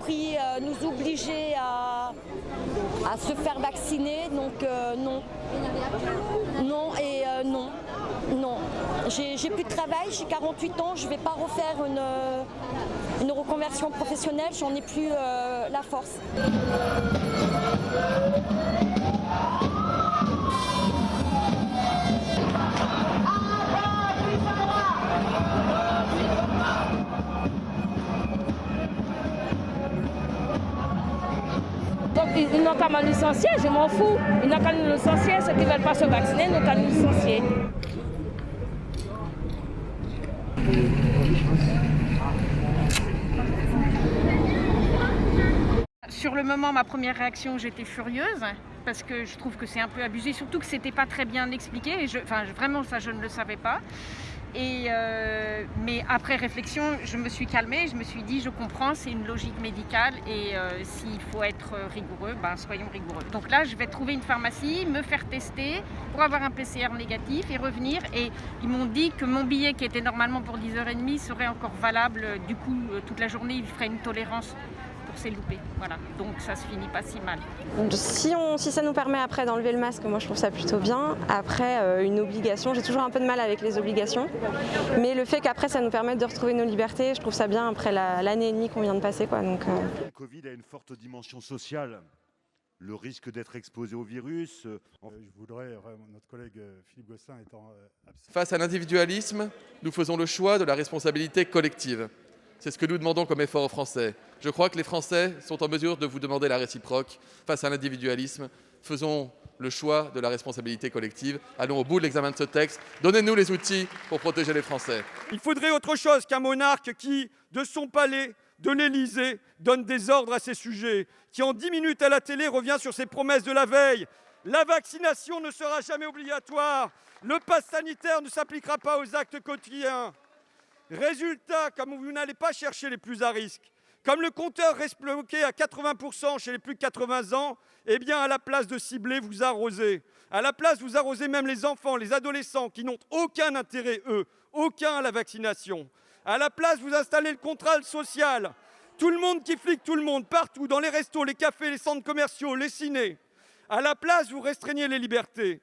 prix nous obliger à se faire vacciner, donc non. Non et non. Non. J'ai plus de travail, j'ai 48 ans, je ne vais pas refaire une reconversion professionnelle, j'en ai plus la force. Donc ils n'ont qu'à me licencier, je m'en fous. Ils n'ont qu'à nous licencier, ceux qui ne veulent pas se vacciner n'ont qu'à nous licencier. Sur le moment, ma première réaction, j'étais furieuse parce que je trouve que c'est un peu abusé, surtout que c'était pas très bien expliqué. Et vraiment, ça, je ne le savais pas. Mais après réflexion, je me suis calmée, je me suis dit, je comprends, c'est une logique médicale et s'il faut être rigoureux, soyons rigoureux. Donc là, je vais trouver une pharmacie, me faire tester pour avoir un PCR négatif et revenir. Et ils m'ont dit que mon billet, qui était normalement pour 10h30, serait encore valable. Du coup, toute la journée, il ferait une tolérance. C'est loupé, voilà. Donc ça se finit pas si mal. Si ça nous permet après d'enlever le masque, moi je trouve ça plutôt bien. Après, une obligation, j'ai toujours un peu de mal avec les obligations. Mais le fait qu'après ça nous permette de retrouver nos libertés, je trouve ça bien après l'année et demie qu'on vient de passer, quoi. Donc, Le Covid a une forte dimension sociale. Le risque d'être exposé au virus. Je voudrais, notre collègue Philippe Gosselin étant absent. Face à l'individualisme, nous faisons le choix de la responsabilité collective. C'est ce que nous demandons comme effort aux Français. Je crois que les Français sont en mesure de vous demander la réciproque. Face à l'individualisme, faisons le choix de la responsabilité collective. Allons au bout de l'examen de ce texte. Donnez-nous les outils pour protéger les Français. Il faudrait autre chose qu'un monarque qui, de son palais, de l'Élysée, donne des ordres à ses sujets, qui en 10 minutes à la télé revient sur ses promesses de la veille. La vaccination ne sera jamais obligatoire. Le pass sanitaire ne s'appliquera pas aux actes quotidiens. Résultat, comme vous n'allez pas chercher les plus à risque, comme le compteur reste bloqué à 80% chez les plus de 80 ans, eh bien à la place de cibler, vous arrosez. À la place, vous arrosez même les enfants, les adolescents qui n'ont aucun intérêt, aucun à la vaccination. À la place, vous installez le contrôle social. Tout le monde qui flique tout le monde, partout, dans les restos, les cafés, les centres commerciaux, les cinés. À la place, vous restreignez les libertés.